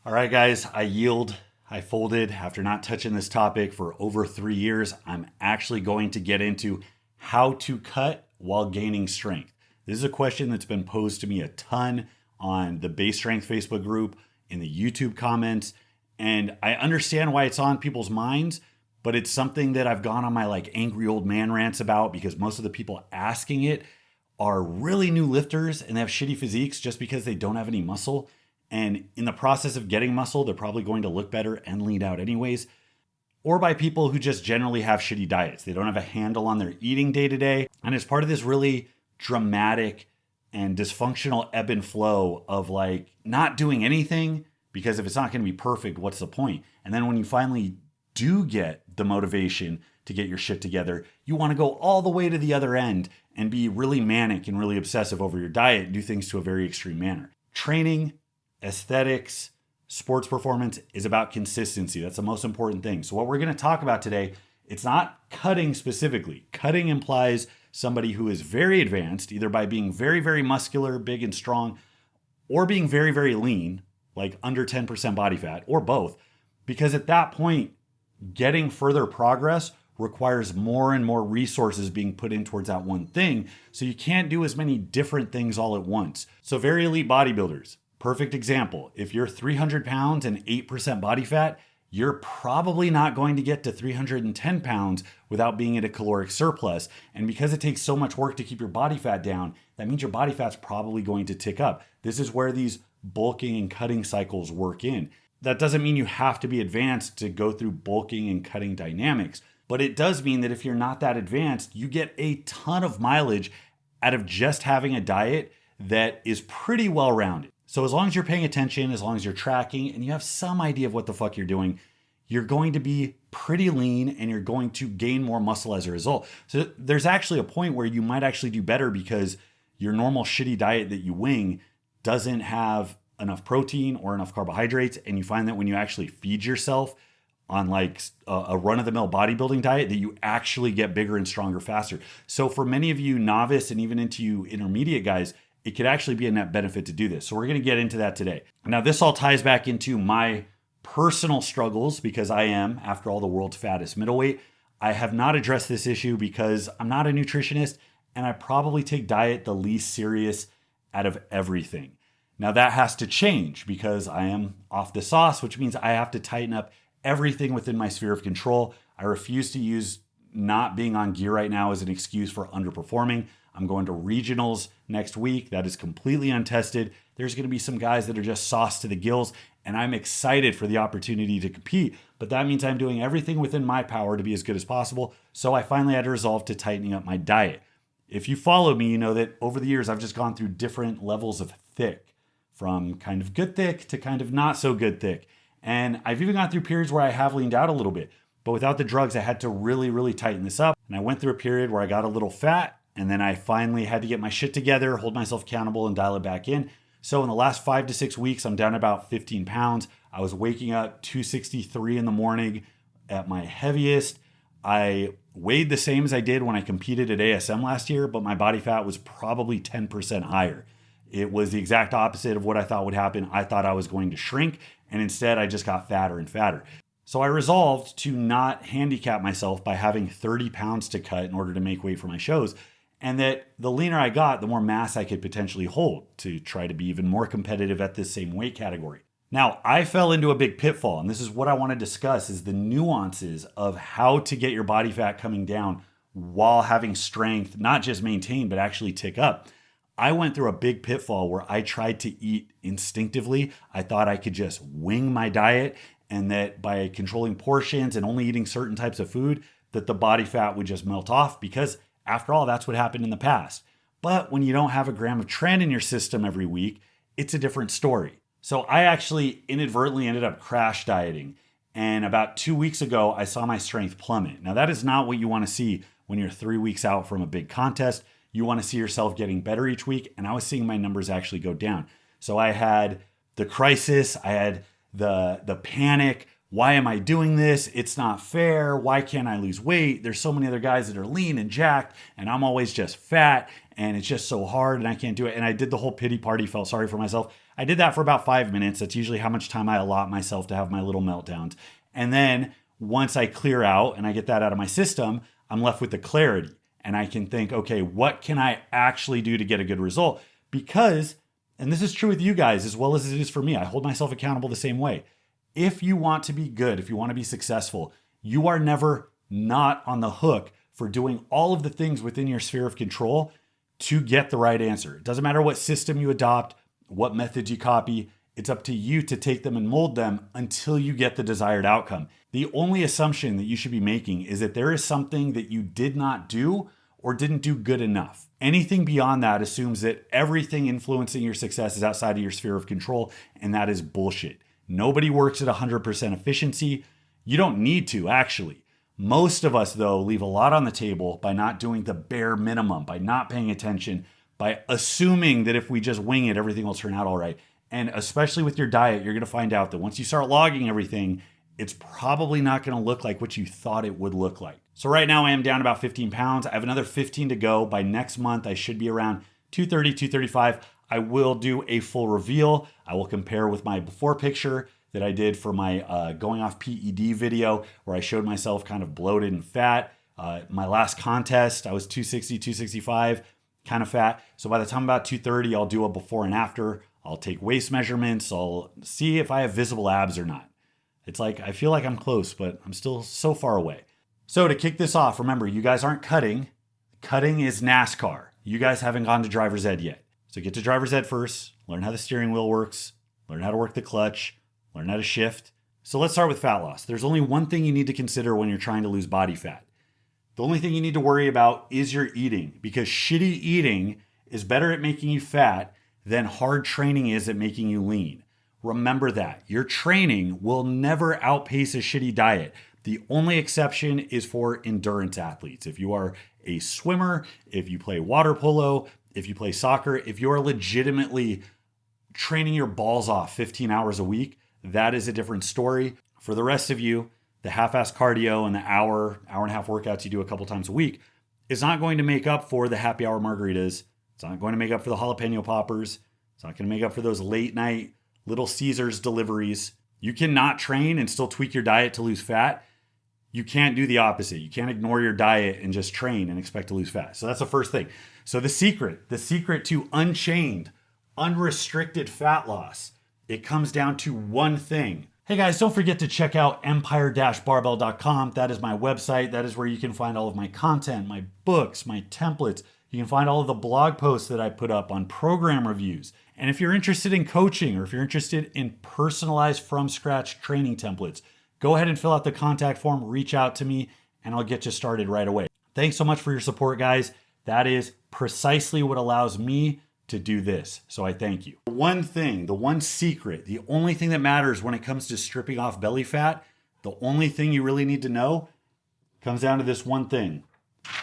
All right, guys, I yield. I folded after not touching this topic for over 3 years. I'm actually going to get into how to cut while gaining strength. This is a question that's been posed to me a ton on the Base Strength Facebook group, in the YouTube comments, and I understand why it's on people's minds, but it's something that I've gone on my angry old man rants about because most of the people asking it are really new lifters and they have shitty physiques just because they don't have any muscle. And in the process of getting muscle, they're probably going to look better and lean out anyways. Or by people who just generally have shitty diets. They don't have a handle on their eating day to day. And it's part of this really dramatic and dysfunctional ebb and flow of not doing anything, because if it's not going to be perfect, what's the point? And then when you finally do get the motivation to get your shit together, you want to go all the way to the other end and be really manic and really obsessive over your diet and do things to a very extreme manner. Training, aesthetics, sports performance is about consistency. That's the most important thing. So what we're going to talk about today, it's not cutting specifically. Cutting implies somebody who is very advanced, either by being very, very muscular, big and strong, or being very, very lean, like under 10% body fat, or both. Because at that point, getting further progress requires more and more resources being put in towards that one thing. So you can't do as many different things all at once. So very elite bodybuilders, perfect example. If you're 300 pounds and 8% body fat, you're probably not going to get to 310 pounds without being at a caloric surplus. And because it takes so much work to keep your body fat down, that means your body fat's probably going to tick up. This is where these bulking and cutting cycles work in. That doesn't mean you have to be advanced to go through bulking and cutting dynamics, but it does mean that if you're not that advanced, you get a ton of mileage out of just having a diet that is pretty well rounded. So as long as you're paying attention, as long as you're tracking, and you have some idea of what the fuck you're doing, you're going to be pretty lean and you're going to gain more muscle as a result. So there's actually a point where you might actually do better because your normal shitty diet that you wing doesn't have enough protein or enough carbohydrates. And you find that when you actually feed yourself on a run-of-the-mill bodybuilding diet, that you actually get bigger and stronger faster. So for many of you novice and even into you intermediate guys, it could actually be a net benefit to do this. So we're going to get into that today. Now, this all ties back into my personal struggles because I am, after all, the world's fattest middleweight. I have not addressed this issue because I'm not a nutritionist and I probably take diet the least serious out of everything. Now, that has to change because I am off the sauce, which means I have to tighten up everything within my sphere of control. I refuse to use not being on gear right now as an excuse for underperforming. I'm going to regionals next week. That is completely untested. There's going to be some guys that are just sauced to the gills, and I'm excited for the opportunity to compete. But that means I'm doing everything within my power to be as good as possible. So I finally had to resolve to tightening up my diet. If you follow me, you know that over the years, I've just gone through different levels of thick, from kind of good thick to kind of not so good thick. And I've even gone through periods where I have leaned out a little bit. But without the drugs, I had to really, really tighten this up. And I went through a period where I got a little fat. And then I finally had to get my shit together, hold myself accountable, and dial it back in. So in the last 5 to 6 weeks, I'm down about 15 pounds. I was waking up 263 in the morning at my heaviest. I weighed the same as I did when I competed at ASM last year, but my body fat was probably 10% higher. It was the exact opposite of what I thought would happen. I thought I was going to shrink, and instead I just got fatter and fatter. So I resolved to not handicap myself by having 30 pounds to cut in order to make weight for my shows. And that the leaner I got, the more mass I could potentially hold to try to be even more competitive at this same weight category. Now, I fell into a big pitfall, and this is what I want to discuss, is the nuances of how to get your body fat coming down while having strength, not just maintain, but actually tick up. I went through a big pitfall where I tried to eat instinctively. I thought I could just wing my diet, and that by controlling portions and only eating certain types of food, that the body fat would just melt off because after all, that's what happened in the past. But when you don't have a gram of tren in your system every week, it's a different story. So I actually inadvertently ended up crash dieting. And about 2 weeks ago, I saw my strength plummet. Now, that is not what you want to see when you're 3 weeks out from a big contest. You want to see yourself getting better each week. And I was seeing my numbers actually go down. So I had the crisis, I had the panic. Why am I doing this? It's not fair. Why can't I lose weight? There's so many other guys that are lean and jacked, and I'm always just fat, and it's just so hard, and I can't do it. And I did the whole pity party, felt sorry for myself. I did that for about 5 minutes. That's usually how much time I allot myself to have my little meltdowns. And then once I clear out and I get that out of my system, I'm left with the clarity. And I can think, okay, what can I actually do to get a good result? Because, and this is true with you guys as well as it is for me, I hold myself accountable the same way. If you want to be good, if you want to be successful, you are never not on the hook for doing all of the things within your sphere of control to get the right answer. It doesn't matter what system you adopt, what methods you copy. It's up to you to take them and mold them until you get the desired outcome. The only assumption that you should be making is that there is something that you did not do or didn't do good enough. Anything beyond that assumes that everything influencing your success is outside of your sphere of control, and that is bullshit. Nobody works at 100% efficiency. You don't need to, actually. Most of us, though, leave a lot on the table by not doing the bare minimum, by not paying attention, by assuming that if we just wing it, everything will turn out all right. And especially with your diet, you're going to find out that once you start logging everything, it's probably not going to look like what you thought it would look like. So right now I am down about 15 pounds. I have another 15 to go. By next month, I should be around 230, 235. I will do a full reveal. I will compare with my before picture that I did for my going off PED video where I showed myself kind of bloated and fat. My last contest, I was 260, 265, kind of fat. So by the time I'm about 230, I'll do a before and after. I'll take waist measurements. I'll see if I have visible abs or not. It's like, I feel like I'm close, but I'm still so far away. So to kick this off, remember, you guys aren't cutting. Cutting is NASCAR. You guys haven't gone to driver's ed yet. So get to driver's ed first, learn how the steering wheel works, learn how to work the clutch, learn how to shift. So let's start with fat loss. There's only one thing you need to consider when you're trying to lose body fat. The only thing you need to worry about is your eating, because shitty eating is better at making you fat than hard training is at making you lean. Remember that. Your training will never outpace a shitty diet. The only exception is for endurance athletes. If you are a swimmer, if you play water polo, if you play soccer, if you're legitimately training your balls off 15 hours a week, that is a different story. For the rest of you, the half-ass cardio and the hour and a half workouts you do a couple times a week is not going to make up for the happy hour margaritas. It's not going to make up for the jalapeno poppers. It's not going to make up for those late night Little Caesars deliveries. You cannot train and still tweak your diet to lose fat. You can't do the opposite. You can't ignore your diet and just train and expect to lose fat. So that's the first thing. So the secret to unchained, unrestricted fat loss, it comes down to one thing. Hey guys, don't forget to check out empire-barbell.com. That is my website. That is where you can find all of my content, my books, my templates. You can find all of the blog posts that I put up on program reviews. And if you're interested in coaching or if you're interested in personalized from scratch training templates, go ahead and fill out the contact form, reach out to me, and I'll get you started right away. Thanks so much for your support, guys. That is precisely what allows me to do this. So I thank you. The one thing, the one secret, the only thing that matters when it comes to stripping off belly fat, the only thing you really need to know comes down to this one thing.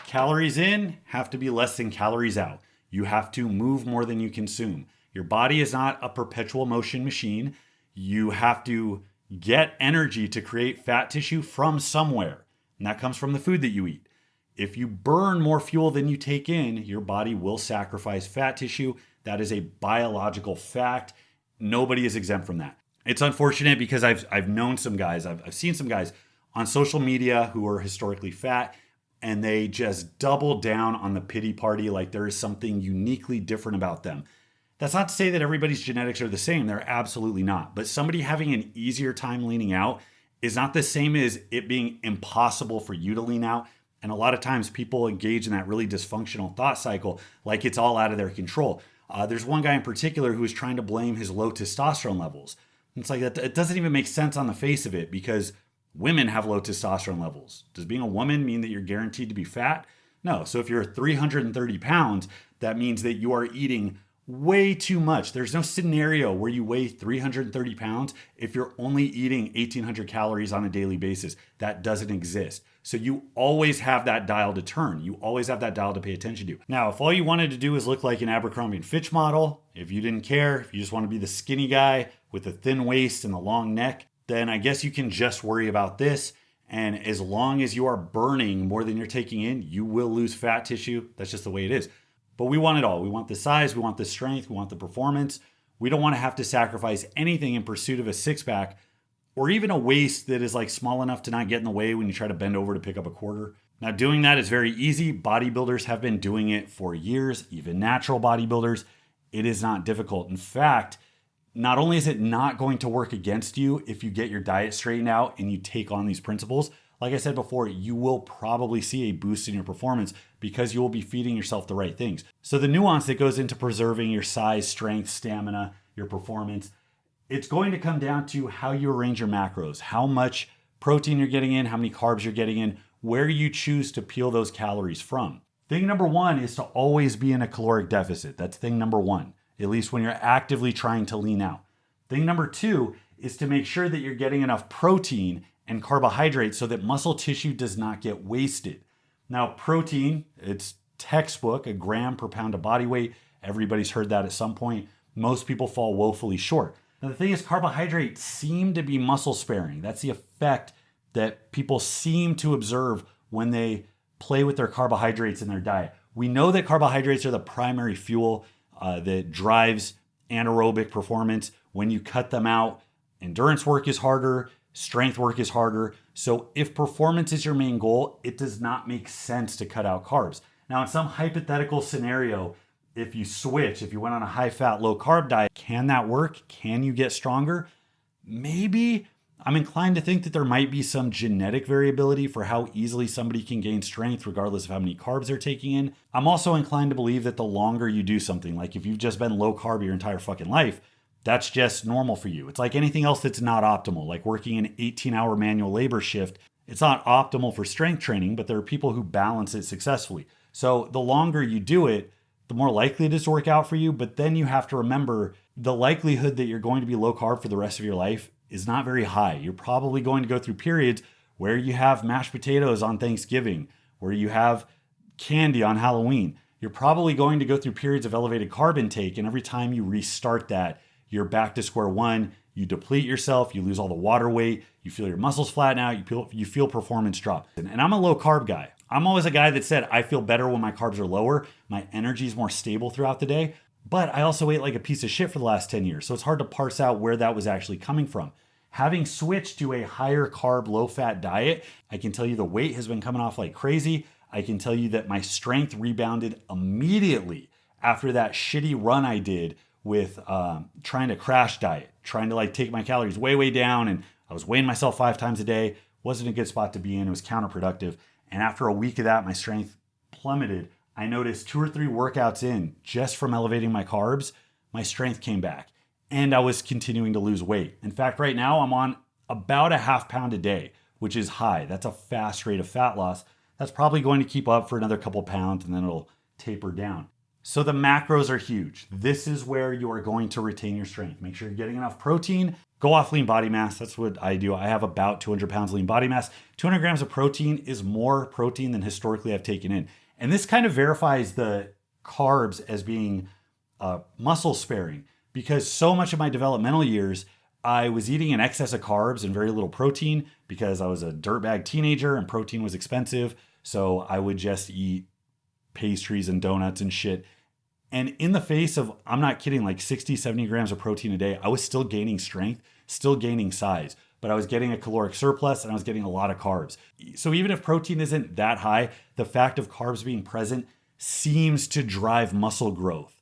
Calories in have to be less than calories out. You have to move more than you consume. Your body is not a perpetual motion machine. You have to get energy to create fat tissue from somewhere, and that comes from the food that you eat. If you burn more fuel than you take in, your body will sacrifice fat tissue. That is a biological fact. Nobody is exempt from that. It's unfortunate because I've known some guys, I've seen some guys on social media who are historically fat, and they just double down on the pity party like there is something uniquely different about them. That's not to say that everybody's genetics are the same. They're absolutely not. But somebody having an easier time leaning out is not the same as it being impossible for you to lean out. And a lot of times people engage in that really dysfunctional thought cycle like it's all out of their control. There's one guy in particular who is trying to blame his low testosterone levels. It's like that. It doesn't even make sense on the face of it because women have low testosterone levels. Does being a woman mean that you're guaranteed to be fat? No. So if you're 330 pounds, that means that you are eating way too much. There's no scenario where you weigh 330 pounds if you're only eating 1,800 calories on a daily basis. That doesn't exist. So you always have that dial to turn. You always have that dial to pay attention to. Now, if all you wanted to do is look like an Abercrombie & Fitch model, if you didn't care, if you just want to be the skinny guy with a thin waist and a long neck, then I guess you can just worry about this. And as long as you are burning more than you're taking in, you will lose fat tissue. That's just the way it is. But we want it all. We want the size, we want the strength, we want the performance, We don't want to have to sacrifice anything in pursuit of a six pack or even a waist that is like small enough to not get in the way when you try to bend over to pick up a quarter. Now, doing that is very easy. Bodybuilders have been doing it for years, even natural bodybuilders. It is not difficult. In fact, not only is it not going to work against you if you get your diet straightened out and you take on these principles, like I said before, you will probably see a boost in your performance because you will be feeding yourself the right things. So the nuance that goes into preserving your size, strength, stamina, your performance, it's going to come down to how you arrange your macros, how much protein you're getting in, how many carbs you're getting in, where you choose to peel those calories from. Thing number one is to always be in a caloric deficit. That's thing number one, at least when you're actively trying to lean out. Thing number two is to make sure that you're getting enough protein and carbohydrates so that muscle tissue does not get wasted. Now, protein, it's textbook, a gram per pound of body weight. Everybody's heard that at some point. Most people fall woefully short. Now, the thing is, carbohydrates seem to be muscle sparing. That's the effect that people seem to observe when they play with their carbohydrates in their diet. We know that carbohydrates are the primary fuel that drives anaerobic performance. When you cut them out, endurance work is harder, strength work is harder. So if performance is your main goal, it does not make sense to cut out carbs. Now, in some hypothetical scenario, if you switch, if you went on a high fat, low carb diet, can that work? Can you get stronger? Maybe. I'm inclined to think that there might be some genetic variability for how easily somebody can gain strength regardless of how many carbs they're taking in. I'm also inclined to believe that the longer you do something, like if you've just been low carb your entire fucking life, that's just normal for you. It's like anything else that's not optimal, like working an 18-hour manual labor shift. It's not optimal for strength training, but there are people who balance it successfully. So the longer you do it, the more likely it is to work out for you. But then you have to remember the likelihood that you're going to be low carb for the rest of your life is not very high. You're probably going to go through periods where you have mashed potatoes on Thanksgiving, where you have candy on Halloween. You're probably going to go through periods of elevated carb intake. And every time you restart that, you're back to square one. You deplete yourself, you lose all the water weight, you feel your muscles flatten out, you feel performance drop. And I'm a low carb guy. I'm always a guy that said I feel better when my carbs are lower. My energy is more stable throughout the day. But I also ate like a piece of shit for the last 10 years. So it's hard to parse out where that was actually coming from. Having switched to a higher carb, low fat diet, I can tell you the weight has been coming off like crazy. I can tell you that my strength rebounded immediately after that shitty run I did with trying to crash diet, trying to like take my calories way down. And I was weighing myself 5 times a day. Wasn't a good spot to be in. It was counterproductive. And after a week of that, my strength plummeted. I noticed 2 or 3 workouts in, just from elevating my carbs, my strength came back and I was continuing to lose weight. In fact, right now I'm on about a half pound a day, which is high. That's a fast rate of fat loss. That's probably going to keep up for another couple pounds and then it'll taper down. So the macros are huge. This is where you are going to retain your strength. Make sure you're getting enough protein. Go off lean body mass. That's what I do. I have about 200 pounds lean body mass. 200 grams of protein is more protein than historically I've taken in. And this kind of verifies the carbs as being muscle sparing, because so much of my developmental years, I was eating in excess of carbs and very little protein because I was a dirtbag teenager and protein was expensive. So I would just eat pastries and donuts and shit. And in the face of, I'm not kidding, like 60, 70 grams of protein a day, I was still gaining strength, still gaining size, but I was getting a caloric surplus and I was getting a lot of carbs. So even if protein isn't that high, the fact of carbs being present seems to drive muscle growth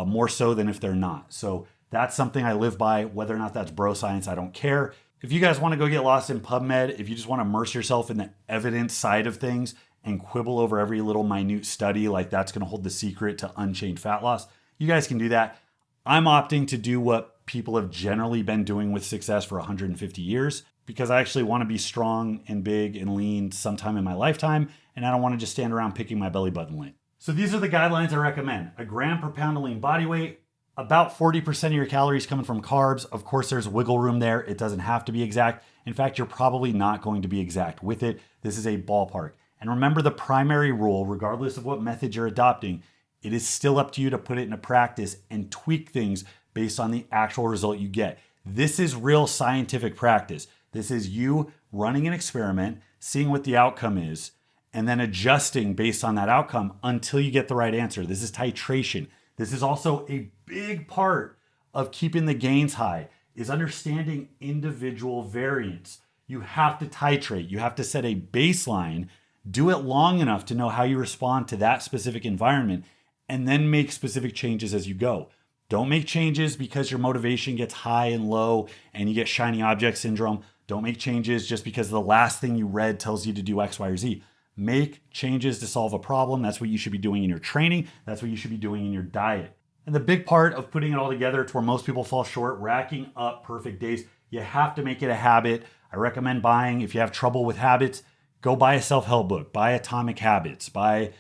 more so than if they're not. So that's something I live by. Whether or not that's bro science, I don't care. If you guys want to go get lost in PubMed, if you just want to immerse yourself in the evidence side of things and quibble over every little minute study like that's going to hold the secret to unchained fat loss, you guys can do that. I'm opting to do what people have generally been doing with success for 150 years because I actually want to be strong and big and lean sometime in my lifetime, and I don't want to just stand around picking my belly button lint. So these are the guidelines I recommend. A gram per pound of lean body weight, about 40% of your calories coming from carbs. Of course, there's wiggle room there. It doesn't have to be exact. In fact, you're probably not going to be exact with it. This is a ballpark. And remember the primary rule, regardless of what method you're adopting, it is still up to you to put it into practice and tweak things based on the actual result you get. This is real scientific practice. This is you running an experiment, seeing what the outcome is, and then adjusting based on that outcome until you get the right answer. This is titration. This is also a big part of keeping the gains high is understanding individual variance. You have to titrate, you have to set a baseline, do it long enough to know how you respond to that specific environment, and then make specific changes as you go. Don't make changes because your motivation gets high and low and you get shiny object syndrome. Don't make changes just because the last thing you read tells you to do X, Y, or Z. Make changes to solve a problem. That's what you should be doing in your training. That's what you should be doing in your diet. And the big part of putting it all together, it's where most people fall short, racking up perfect days. You have to make it a habit. I recommend buying, if you have trouble with habits, go buy a self-help book, buy Atomic Habits, buy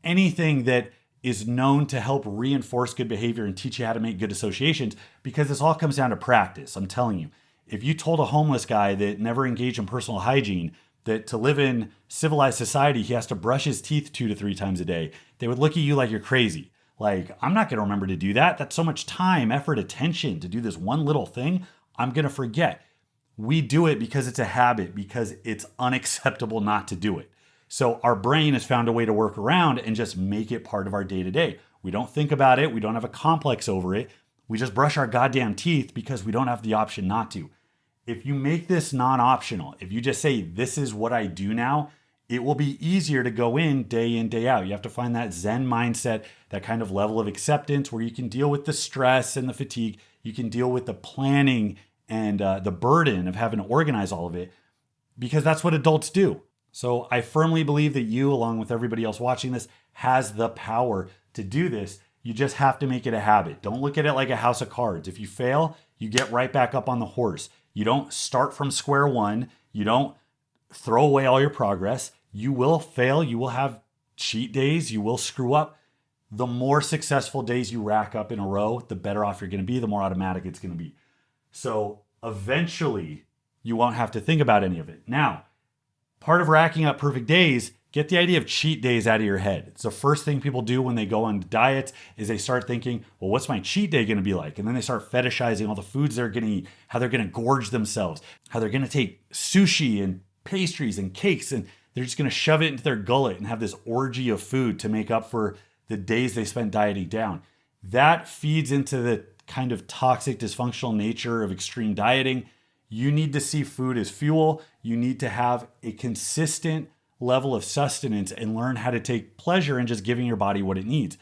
anything that is known to help reinforce good behavior and teach you how to make good associations, because this all comes down to practice. I'm telling you, if you told a homeless guy that never engaged in personal hygiene that to live in civilized society, he has to brush his teeth 2 to 3 times a day, they would look at you like you're crazy. Like, I'm not going to remember to do that. That's so much time, effort, attention to do this one little thing. I'm going to forget. We do it because it's a habit, because it's unacceptable not to do it. So our brain has found a way to work around and just make it part of our day to day. We don't think about it. We don't have a complex over it. We just brush our goddamn teeth because we don't have the option not to. If you make this non-optional, if you just say, this is what I do now, it will be easier to go in, day out. You have to find that Zen mindset, that kind of level of acceptance where you can deal with the stress and the fatigue. You can deal with the planning and the burden of having to organize all of it, because that's what adults do. So I firmly believe that you, along with everybody else watching this, has the power to do this. You just have to make it a habit. Don't look at it like a house of cards. If you fail, you get right back up on the horse. You don't start from square one. You don't throw away all your progress. You will fail. You will have cheat days. You will screw up. The more successful days you rack up in a row, the better off you're going to be, the more automatic it's going to be. So eventually, you won't have to think about any of it. Now, part of racking up perfect days, get the idea of cheat days out of your head. It's the first thing people do when they go on diets is they start thinking, well, what's my cheat day going to be like? And then they start fetishizing all the foods they're going to eat, how they're going to gorge themselves, how they're going to take sushi and pastries and cakes, and they're just going to shove it into their gullet and have this orgy of food to make up for the days they spent dieting down. That feeds into the kind of toxic, dysfunctional nature of extreme dieting. You need to see food as fuel. You need to have a consistent level of sustenance and learn how to take pleasure in just giving your body what it needs.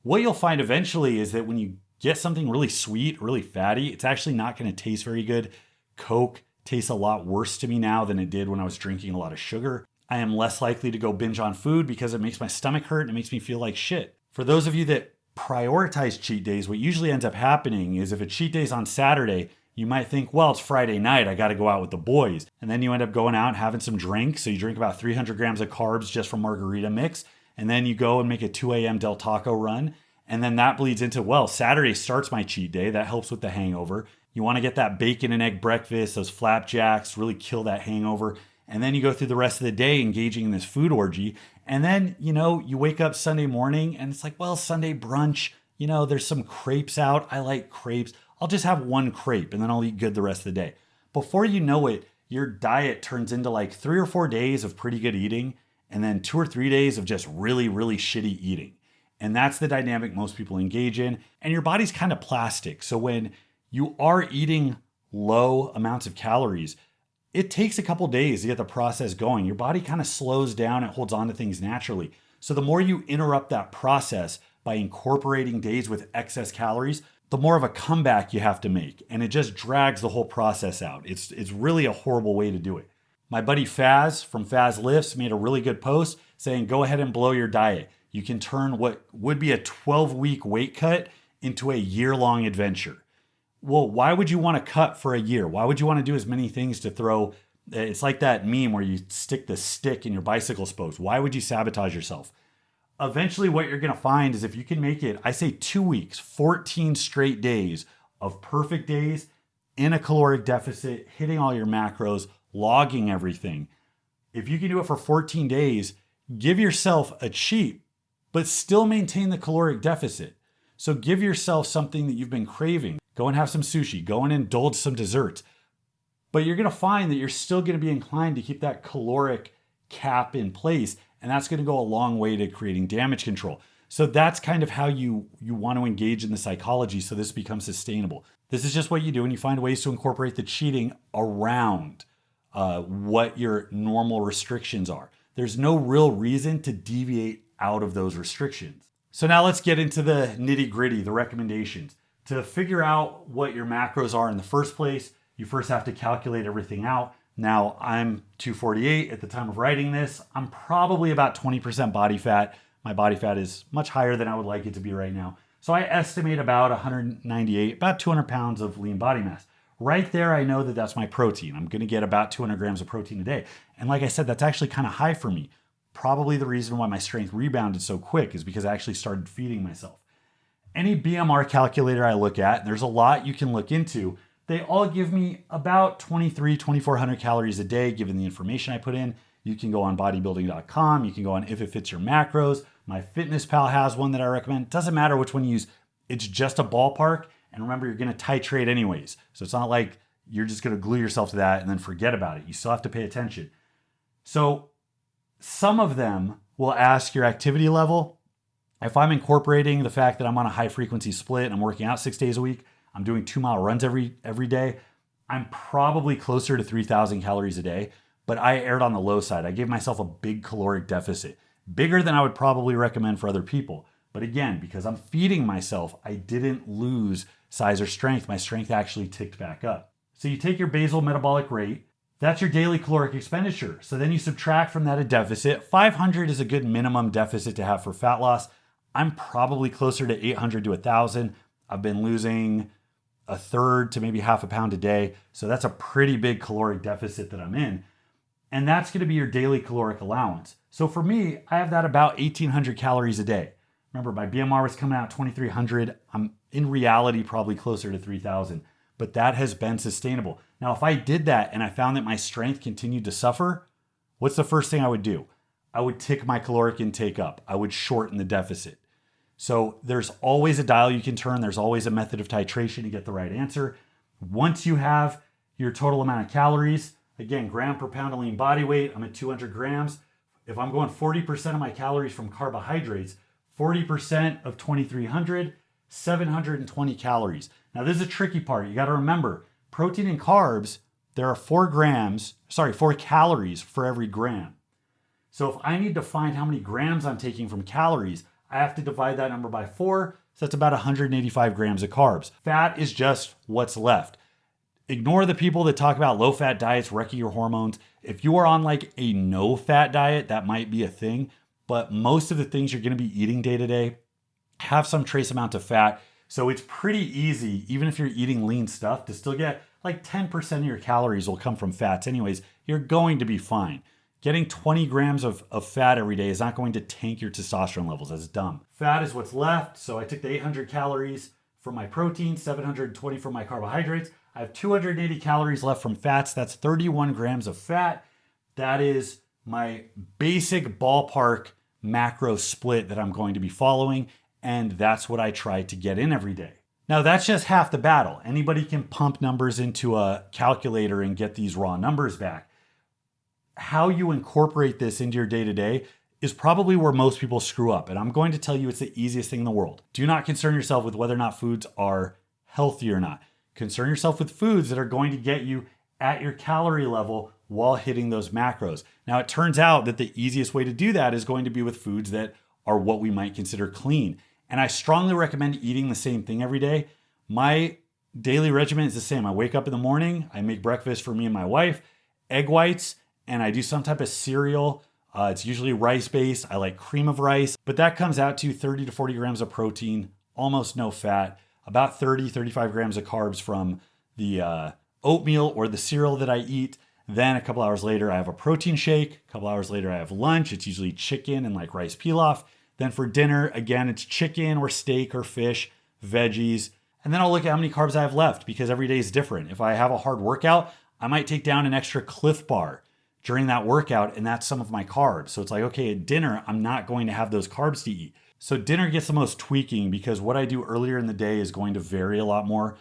What you'll find eventually is that when you get something really sweet, really fatty, it's actually not going to taste very good. Coke tastes a lot worse to me now than it did when I was drinking a lot of sugar. I am less likely to go binge on food because it makes my stomach hurt and it makes me feel like shit. For those of you that prioritize cheat days, what usually ends up happening is if a cheat day is on Saturday, you might think, well, it's Friday night, I got to go out with the boys. And then you end up going out and having some drinks. So you drink about 300 grams of carbs just from margarita mix. And then you go and make a 2 a.m. Del Taco run. And then that bleeds into, well, Saturday starts my cheat day. That helps with the hangover. You want to get that bacon and egg breakfast, those flapjacks, really kill that hangover. And then you go through the rest of the day engaging in this food orgy. And then, you wake up Sunday morning and it's like, well, Sunday brunch, there's some crepes out. I like crepes. I'll just have one crepe and then I'll eat good the rest of the day. Before you know it, your diet turns into like 3 or 4 days of pretty good eating and then 2 or 3 days of just really, really shitty eating. And that's the dynamic most people engage in. And your body's kind of plastic. So when you are eating low amounts of calories, it takes a couple days to get the process going. Your body kind of slows down and holds on to things naturally. So the more you interrupt that process by incorporating days with excess calories, the more of a comeback you have to make. And it just drags the whole process out. It's really a horrible way to do it. My buddy Faz from Faz Lifts made a really good post saying, go ahead and blow your diet. You can turn what would be a 12-week weight cut into a year-long adventure. Well, why would you want to cut for a year? Why would you want to do as many things to throw? It's like that meme where you stick the stick in your bicycle spokes. Why would you sabotage yourself? Eventually, what you're going to find is if you can make it, I say 2 weeks, 14 straight days of perfect days in a caloric deficit, hitting all your macros, logging everything. If you can do it for 14 days, give yourself a cheat, but still maintain the caloric deficit. So give yourself something that you've been craving. Go and have some sushi. Go and indulge some desserts. But you're going to find that you're still going to be inclined to keep that caloric cap in place. And that's going to go a long way to creating damage control. So that's kind of how you want to engage in the psychology so this becomes sustainable. This is just what you do, and you find ways to incorporate the cheating around what your normal restrictions are. There's no real reason to deviate out of those restrictions. So now let's get into the nitty gritty, the recommendations. To figure out what your macros are in the first place, you first have to calculate everything out. Now I'm 248 at the time of writing this. I'm probably about 20% body fat. My body fat is much higher than I would like it to be right now. So I estimate about 198, about 200 pounds of lean body mass. Right there, I know that that's my protein. I'm gonna get about 200 grams of protein a day. And like I said, that's actually kind of high for me. Probably the reason why my strength rebounded so quick is because I actually started feeding myself. Any BMR calculator I look at, and there's a lot you can look into, they all give me about 2,400 calories a day given the information I put in. You can go on bodybuilding.com, you can go on If It Fits Your Macros. MyFitnessPal has one that I recommend. Doesn't matter which one you use, it's just a ballpark. And remember, you're gonna titrate anyways. So it's not like you're just gonna glue yourself to that and then forget about it. You still have to pay attention. So some of them will ask your activity level. If I'm incorporating the fact that I'm on a high frequency split and I'm working out 6 days a week, I'm doing 2-mile runs every day, I'm probably closer to 3,000 calories a day, but I erred on the low side. I gave myself a big caloric deficit, bigger than I would probably recommend for other people. But again, because I'm feeding myself, I didn't lose size or strength. My strength actually ticked back up. So you take your basal metabolic rate, that's your daily caloric expenditure. So then you subtract from that a deficit. 500 is a good minimum deficit to have for fat loss. I'm probably closer to 800 to 1,000. I've been losing a third to maybe half a pound a day. So that's a pretty big caloric deficit that I'm in. And that's gonna be your daily caloric allowance. So for me, I have that about 1,800 calories a day. Remember, my BMR was coming out 2,300. I'm in reality probably closer to 3,000, but that has been sustainable. Now, if I did that and I found that my strength continued to suffer, what's the first thing I would do? I would tick my caloric intake up. I would shorten the deficit. So there's always a dial you can turn. There's always a method of titration to get the right answer. Once you have your total amount of calories, again, gram per pound of lean body weight, I'm at 200 grams. If I'm going 40% of my calories from carbohydrates, 40% of 2,300, 720 calories. Now this is a tricky part. You got to remember, protein and carbs, there are 4 calories for every gram. So if I need to find how many grams I'm taking from calories, I have to divide that number by 4. So that's about 185 grams of carbs. Fat is just what's left. Ignore the people that talk about low-fat diets wrecking your hormones. If you are on like a no-fat diet, that might be a thing. But most of the things you're going to be eating day to day have some trace amount of fat. So it's pretty easy, even if you're eating lean stuff, to still get like 10% of your calories will come from fats anyways. You're going to be fine. Getting 20 grams of fat every day is not going to tank your testosterone levels. That's dumb. Fat is what's left. So I took the 800 calories from my protein, 720 from my carbohydrates. I have 280 calories left from fats. That's 31 grams of fat. That is my basic ballpark macro split that I'm going to be following. And that's what I try to get in every day. Now that's just half the battle. Anybody can pump numbers into a calculator and get these raw numbers back. How you incorporate this into your day-to-day is probably where most people screw up. And I'm going to tell you it's the easiest thing in the world. Do not concern yourself with whether or not foods are healthy or not. Concern yourself with foods that are going to get you at your calorie level while hitting those macros. Now, it turns out that the easiest way to do that is going to be with foods that are what we might consider clean. And I strongly recommend eating the same thing every day. My daily regimen is the same. I wake up in the morning, I make breakfast for me and my wife, egg whites, and I do some type of cereal. It's usually rice-based. I like cream of rice, but that comes out to 30 to 40 grams of protein, almost no fat, about 30, 35 grams of carbs from the oatmeal or the cereal that I eat. Then a couple hours later, I have a protein shake. A couple hours later, I have lunch. It's usually chicken and like rice pilaf. Then for dinner, again, it's chicken or steak or fish, veggies. And then I'll look at how many carbs I have left because every day is different. If I have a hard workout, I might take down an extra Cliff Bar during that workout, and that's some of my carbs. So it's like, okay, at dinner, I'm not going to have those carbs to eat. So dinner gets the most tweaking because what I do earlier in the day is going to vary a lot more,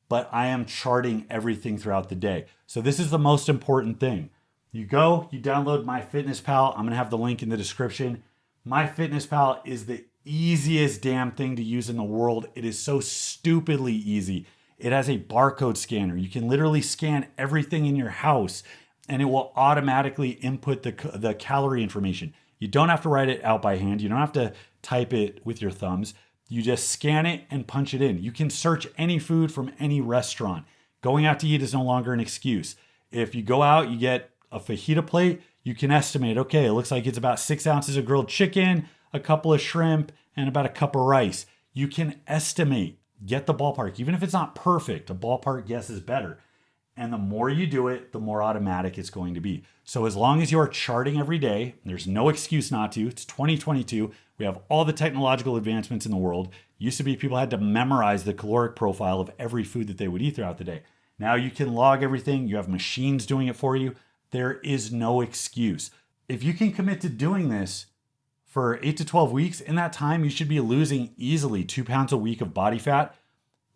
but I am charting everything throughout the day. So this is the most important thing. You go, you download MyFitnessPal. I'm gonna have the link in the description. MyFitnessPal is the easiest damn thing to use in the world. It is so stupidly easy. It has a barcode scanner. You can literally scan everything in your house and it will automatically input the calorie information. You don't have to write it out by hand. You don't have to type it with your thumbs. You just scan it and punch it in. You can search any food from any restaurant. Going out to eat is no longer an excuse. If you go out, you get a fajita plate, you can estimate, okay, it looks like it's about 6 ounces of grilled chicken, a couple of shrimp, and about a cup of rice. You can estimate, get the ballpark. Even if it's not perfect, a ballpark guess is better. And the more you do it, the more automatic it's going to be. So as long as you are charting every day, there's no excuse not to. It's 2022. We have all the technological advancements in the world. Used to be people had to memorize the caloric profile of every food that they would eat throughout the day. Now you can log everything. You have machines doing it for you. There is no excuse. If you can commit to doing this for 8 to 12 weeks, in that time, you should be losing easily 2 pounds a week of body fat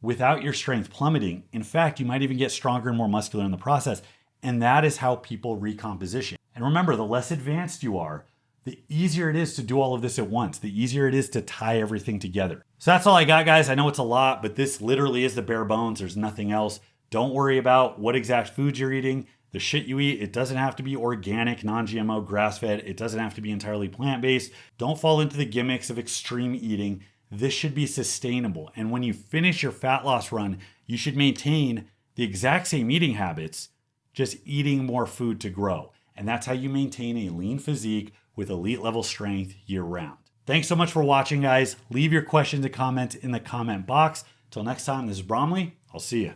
without your strength plummeting. In fact, you might even get stronger and more muscular in the process. And that is how people recomposition. And remember, the less advanced you are, the easier it is to do all of this at once. The easier it is to tie everything together. So that's all I got, guys. I know it's a lot, but this literally is the bare bones. There's nothing else. Don't worry about what exact foods you're eating. The shit you eat, it doesn't have to be organic, non-GMO, grass-fed. It doesn't have to be entirely plant-based. Don't fall into the gimmicks of extreme eating. This should be sustainable. And when you finish your fat loss run, you should maintain the exact same eating habits, just eating more food to grow. And that's how you maintain a lean physique with elite level strength year round. Thanks so much for watching, guys. Leave your questions and comments in the comment box. Till next time, this is Bromley. I'll see you.